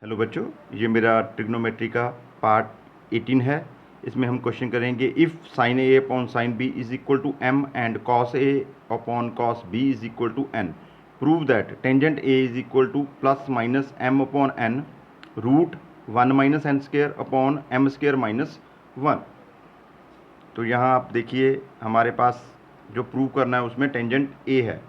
Hello बच्चों, ये मेरा ट्रिग्नोमेट्री का पार्ट 18 है। इसमें हम क्वेश्चन करेंगे if sine A upon sine B is equal to M and cos A upon cos B is equal to N. Prove that tangent A is equal to plus minus M upon N root 1 minus N square upon M square minus 1। तो यहाँ आप देखिए हमारे पास जो prove करना है उसमें tangent ए है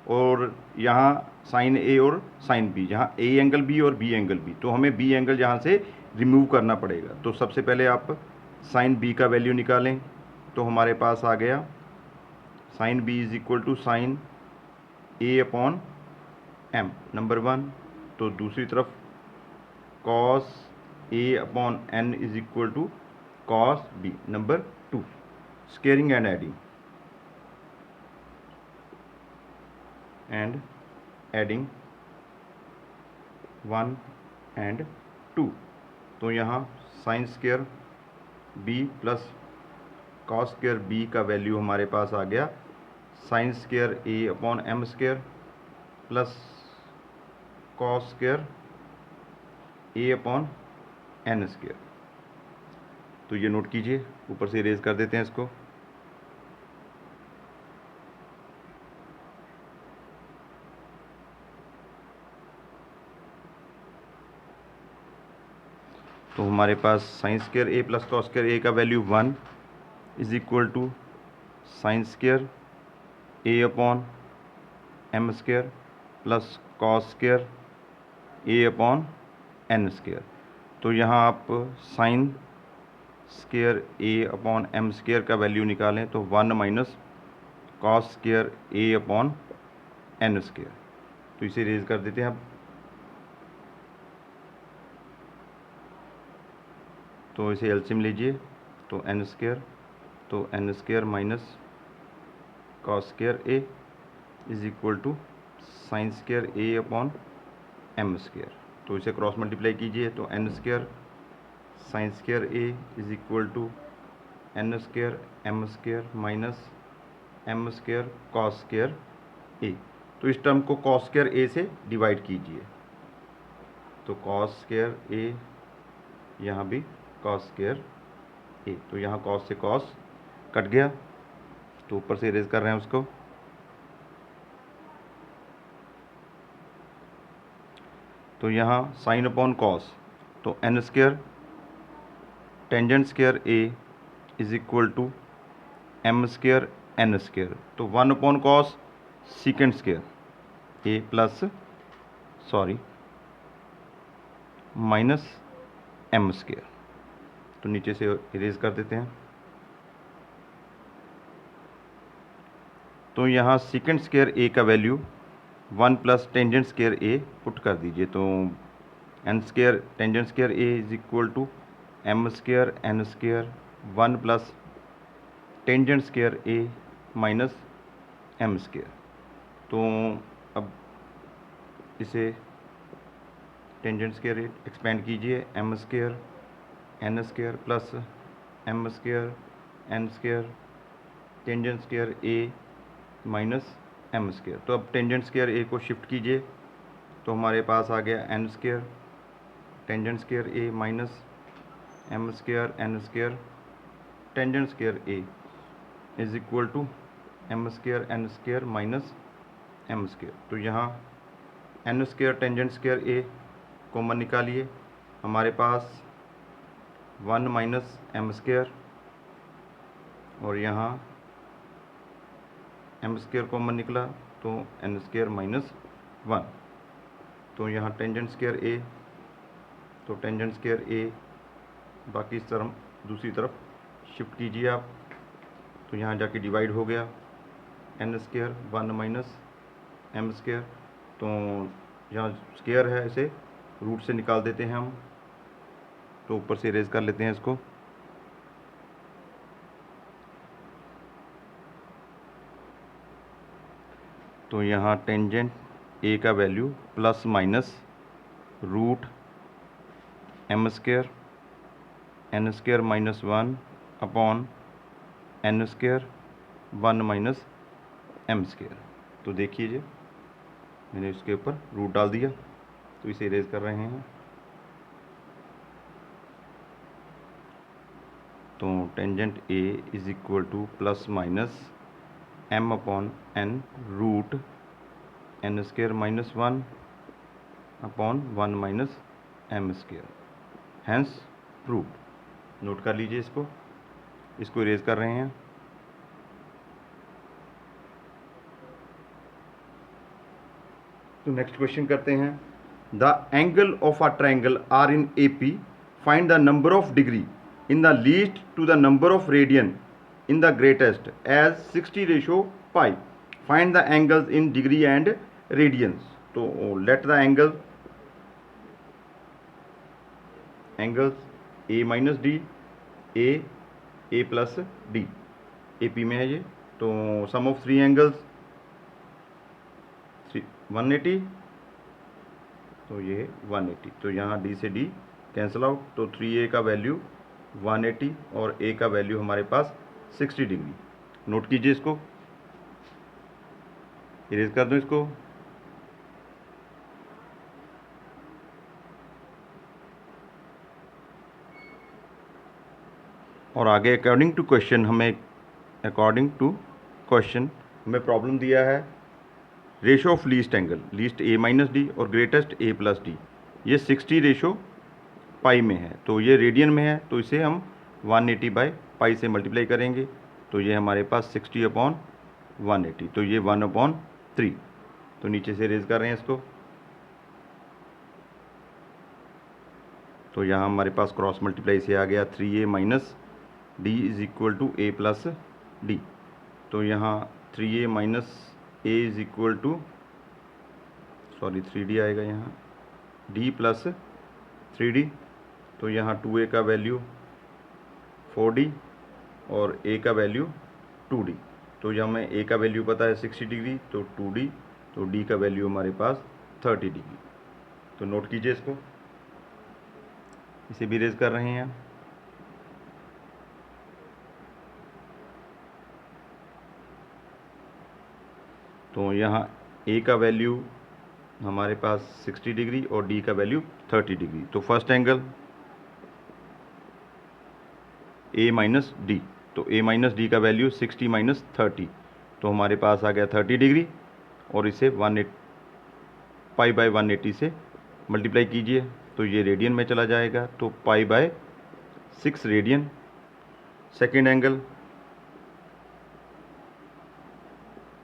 और यहाँ साइन ए और साइन बी, जहाँ ए एंगल बी और बी एंगल बी, तो हमें बी एंगल यहाँ से रिमूव करना पड़ेगा। तो सबसे पहले आप साइन बी का वैल्यू निकालें, तो हमारे पास आ गया sine B is equal to sine A upon M number 1। तो दूसरी तरफ cos A upon N is equal to cos B number 2। Squaring and adding 1 and 2। तो यहाँ sine square B plus cos square B का value हमारे पास आ गया sine square A upon M square plus cos square A upon N square. तो ये note कीजिए, ऊपर से इरेज कर देते हैं इसको। तो हमारे पास sine square A plus cos square A का value 1 is equal to sine square A upon M square plus cos square A upon N square. तो यहाँ आप sine square A upon M square का वैल्यू निकालें तो 1 minus cos square A upon N square. तो इसे raise कर देते हैं अब। तो इसे एलसीएम लीजिए, तो एन स्क्वेयर, तो N square minus cos square A is equal to sine square A upon M square. तो इसे क्रॉस मल्टीप्लाई कीजिए, तो N square sine square A is equal to N square M square minus M square cos square A. तो इस term को cos square ए से divide कीजिए, तो कॉस स्क्वेयर ए, यहाँ भी कॉस स्क्वेयर ए। तो यहाँ कॉस से कॉस कट गया, तो ऊपर से इरेज कर रहे हैं उसको। तो यहाँ साइन अपॉन कॉस, तो N square tangent square A is equal to M square N square. तो 1 upon cos secant square A plus minus M square. तो नीचे से इरेज कर देते हैं। तो यहाँ सीकेंड स्क्वेयर ए का value 1 plus tangent square A put कर दीजिए, तो N square tangent square A is equal to M square N square 1 plus tangent square A minus M square. तो अब इसे टेंजेंट स्क्वेयर एक्सपेंड कीजिए, M square N square plus M square N square tangent square A minus M square. तो अब tangent square ए को shift कीजिए, तो हमारे पास आ गया N square tangent square A minus M square N square tangent square A is equal to M square N square minus M square. तो यहाँ N square tangent square A common निकालिए, हमारे पास 1 माइनस एम स्क्वेयर और यहाँ M square common निकला, तो N square minus 1। तो यहाँ टेंजेंट स्क्वेयर ए, तो टेंजेंट स्क्वेयर ए बाकी इस तरफ दूसरी तरफ शिफ्ट कीजिए आप, तो यहाँ जाके डिवाइड हो गया N square 1 minus M square. तो यहाँ स्क्वेयर है, इसे रूट से निकाल देते हैं हम, तो ऊपर से इरेज कर लेते हैं इसको। तो यहाँ टेंजेंट ए का value plus minus root M square N square minus 1 upon N square 1 minus M square. तो देखिए मैंने इसके ऊपर रूट डाल दिया, तो इसे इरेज कर रहे हैं। तो tangent A is equal to plus minus m upon n root n square minus 1 upon 1 minus m square, hence proved. Note कर लीजिए इसको इरेज कर रहे हैं। तो नेक्स्ट क्वेश्चन करते हैं। The angle of a triangle are in A P, find the number of degree in the least to the number of radian in the greatest as 60:π। Find the angles in degree and radians. तो let the angles A minus D, A plus D, A P में है ये। तो सम of 3 angles 180, तो ये 180, तो यहाँ D से डी कैंसिल आउट, तो 3a का वैल्यू 180 और a का वैल्यू हमारे पास 60 डिग्री। नोट कीजिए इसको, इरेज कर दूँ इसको। और आगे अकॉर्डिंग टू क्वेश्चन हमें प्रॉब्लम दिया है ratio of least angle, least a minus D और ग्रेटेस्ट a प्लस डी, ये 60:π में है। तो ये रेडियन में है, तो इसे हम 180/π से मल्टीप्लाई करेंगे, तो ये हमारे पास 60/180, तो ये 1/3। तो नीचे से रेज कर रहे हैं इसको, तो यहाँ हमारे पास क्रॉस मल्टीप्लाई से आ गया 3a minus D is equal to a plus D. तो यहाँ 3a minus a is equal to 3d आएगा यहाँ, d प्लस 3d। तो यहाँ 2a का वैल्यू 4d और a का वैल्यू 2d। तो यहाँ हमें a का वैल्यू पता है 60 डिग्री, तो 2d, तो d का वैल्यू हमारे पास 30 डिग्री। तो नोट कीजिए इसको, इसे भी रेज कर रहे हैं। तो यहाँ a का वैल्यू हमारे पास 60 डिग्री और d का वैल्यू 30 डिग्री। तो first angle a minus D, तो a माइनस डी का वैल्यू 60 माइनस 30, तो हमारे पास आ गया 30 डिग्री। और इसे 180π/180 से मल्टीप्लाई कीजिए, तो ये रेडियन में चला जाएगा, तो π/6 radian. Second angle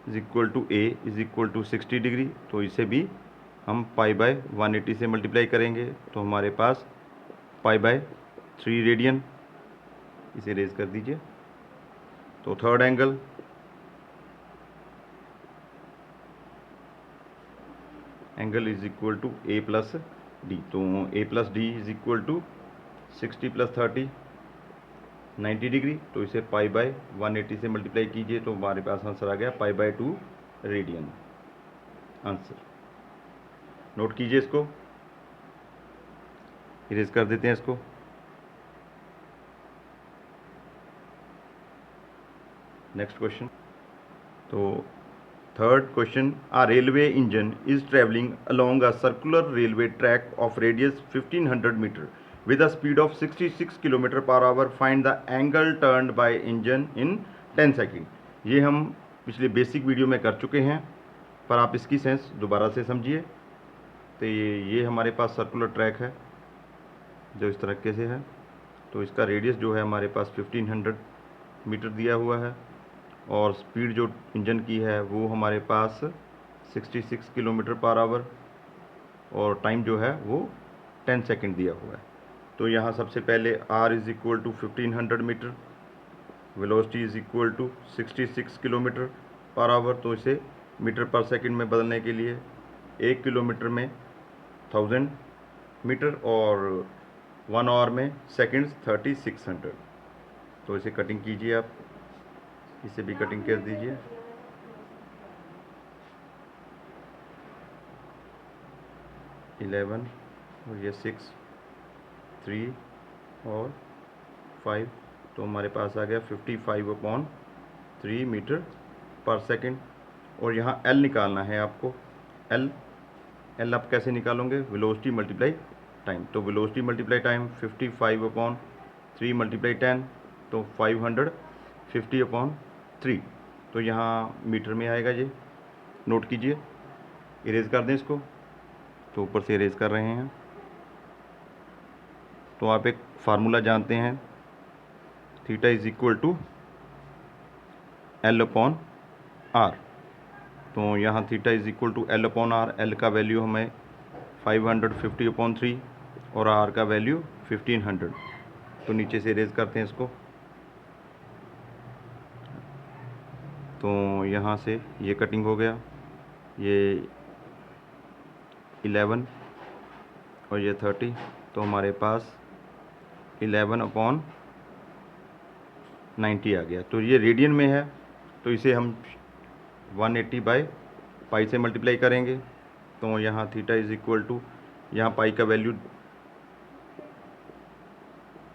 is equal to a is equal to 60 degree, तो इसे भी हम π/180 से मल्टीप्लाई करेंगे, तो हमारे पास π/3 रेडियन। इसे रेज कर दीजिए। तो third angle is equal to a plus D, तो a plus D is equal to 60 plus 30 90 degree, तो इसे π/180 से मल्टीप्लाई कीजिए, तो हमारे पास आंसर आ गया π/2 रेडियन आंसर। नोट कीजिए इसको, इरेज कर देते हैं इसको। Next question. तो third question, a railway engine is travelling along a circular railway track of radius 1500 metre with a speed of 66 km/h. Find the angle turned by engine in 10 second. ये हम पिछले basic video में कर चुके हैं, पर आप इसकी सेंस दोबारा से समझिए। तो ये हमारे पास सर्कुलर ट्रैक है जो इस तरीके से है, तो इसका रेडियस जो है हमारे पास 1500 मीटर दिया हुआ है, और स्पीड जो इंजन की है वो हमारे पास 66 km/h, और टाइम जो है वो 10 सेकेंड दिया हुआ है। तो यहाँ सबसे पहले r is equal to 1500 metre, velocity is equal to 66 km/h। तो इसे मीटर पर सेकंड में बदलने के लिए 1 किलोमीटर में 1000 मीटर और 1 आवर में सेकंड्स 3600। तो इसे कटिंग कीजिए आप, इसे भी कटिंग कर दीजिए। इलेवन और ये 6 3 और 5, तो हमारे पास आ गया 55/3 मीटर पर सेकंड। और यहाँ L निकालना है आपको। L आप कैसे निकालोगे? Velocity multiply time. तो वेलोसिटी मल्टीप्लाई टाइम 55/3 मल्टीप्लाई 10, तो 550/3, तो यहाँ मीटर में आएगा। ये नोट कीजिए, इरेज कर दें इसको। तो ऊपर से इरेज कर रहे हैं। तो आप एक फार्मूला जानते हैं, theta is equal to L/R। तो यहाँ theta is equal to L/R। L का वैल्यू हमें 550/3 और R का वैल्यू 1500। तो नीचे से इरेज करते हैं इसको। तो यहाँ से ये कटिंग हो गया, ये 11 और ये 30, तो हमारे पास 11/90 आ गया। तो ये रेडियन में है, तो इसे हम 180/पाई से मल्टीप्लाई करेंगे। तो यहाँ थीटा इज इक्वल टू, यहाँ पाई का वैल्यू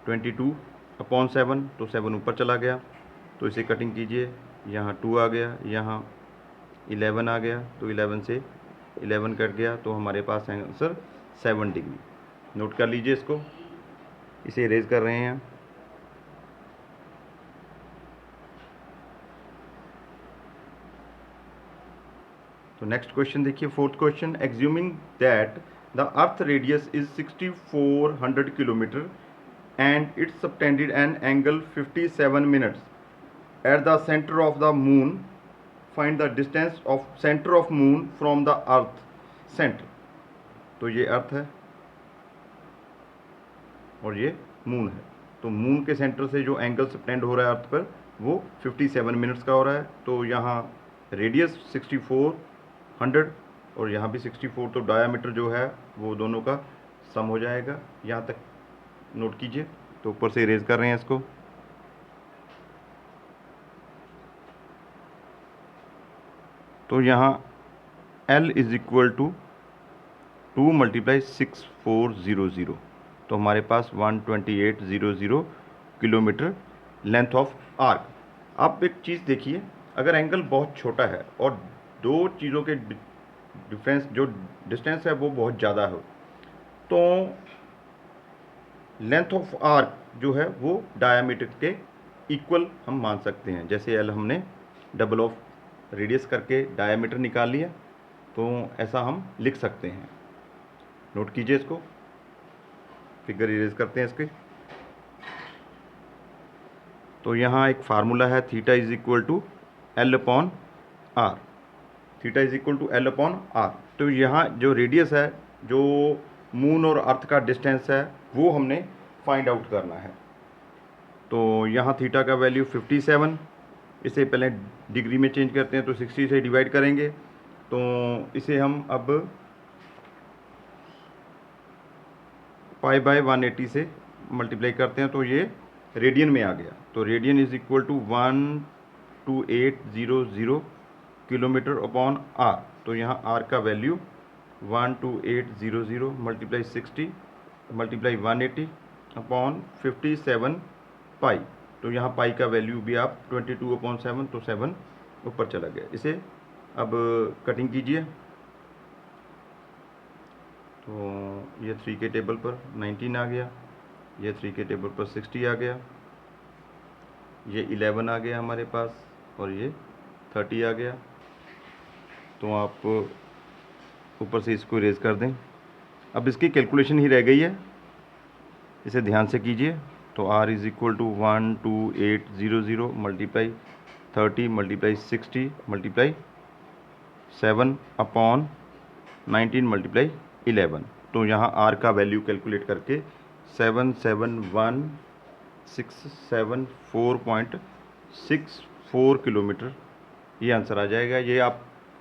22/7, तो 7 ऊपर चला गया। तो इसे कटिंग कीजिए, यहाँ 2 आ गया, यहाँ 11 आ गया, तो 11 से 11 कट गया, तो हमारे पास आंसर 7 डिग्री। नोट कर लीजिए इसको, इसे इरेज कर रहे हैं। तो नेक्स्ट क्वेश्चन देखिए, fourth question, assuming that the earth radius is 6400 kilometre and it subtended an angle 57 minutes at the center of the moon. Find the distance of center of moon from the earth center. तो ये अर्थ है और ये moon है। तो moon के centre से जो एंगल सबटेंड हो रहा है अर्थ पर, वो 57 मिनट्स का हो रहा है। तो यहाँ रेडियस 6400 और यहाँ भी 64, तो डायामीटर जो है वो दोनों का सम हो जाएगा। यहाँ तक नोट कीजिए। तो ऊपर से इरेज कर रहे हैं इसको। तो यहाँ L इज इक्वल टू 2 × 6400, तो हमारे पास 12800 किलोमीटर लेंथ ऑफ आर्क। आप एक चीज़ देखिए, अगर एंगल बहुत छोटा है और दो चीज़ों के डिफरेंस, जो डिस्टेंस है वो बहुत ज़्यादा हो, तो लेंथ ऑफ आर्क जो है वो डायामीटर के इक्वल हम मान सकते हैं। जैसे L हमने डबल ऑफ रेडियस करके डायामीटर निकाल लिया, तो ऐसा हम लिख सकते हैं। नोट कीजिए इसको, फिगर इरेज करते हैं इसके। तो यहाँ एक फार्मूला है, theta is equal to L/R। Theta is equal to L/R। तो यहाँ जो रेडियस है, जो मून और अर्थ का डिस्टेंस है, वो हमने फाइंड आउट करना है। तो यहाँ थीटा का वैल्यू 57, इसे पहले डिग्री में चेंज करते हैं, तो 60 से डिवाइड करेंगे। तो इसे हम अब π/180 से मल्टीप्लाई करते हैं, तो ये रेडियन में आ गया। तो रेडियन इज इक्वल टू 12800 किलोमीटर/आर। तो यहाँ आर का वैल्यू 12800 मल्टीप्लाई 60 मल्टीप्लाई 180/57 पाई। तो यहाँ पाई का वैल्यू भी आप 22/7, तो 7 ऊपर चला गया। इसे अब कटिंग कीजिए। तो ये 3 के टेबल पर 19 आ गया, ये 3 के टेबल पर 60 आ गया, ये 11 आ गया हमारे पास, और ये 30 आ गया। तो आप ऊपर से इसको इरेज कर दें। अब इसकी कैलकुलेशन ही रह गई है, इसे ध्यान से कीजिए। तो R is equal to 12800 multiply 30 multiply 60 multiply 7/19 multiply 11। तो यहाँ R का वैल्यू कैलकुलेट करके 771,674.64 किलोमीटर ये आंसर आ जाएगा। ये आप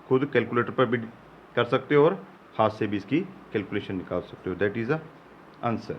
खुद कैलकुलेटर पर भी कर सकते हो और हाथ से भी इसकी कैलकुलेशन निकाल सकते हो। That is the answer.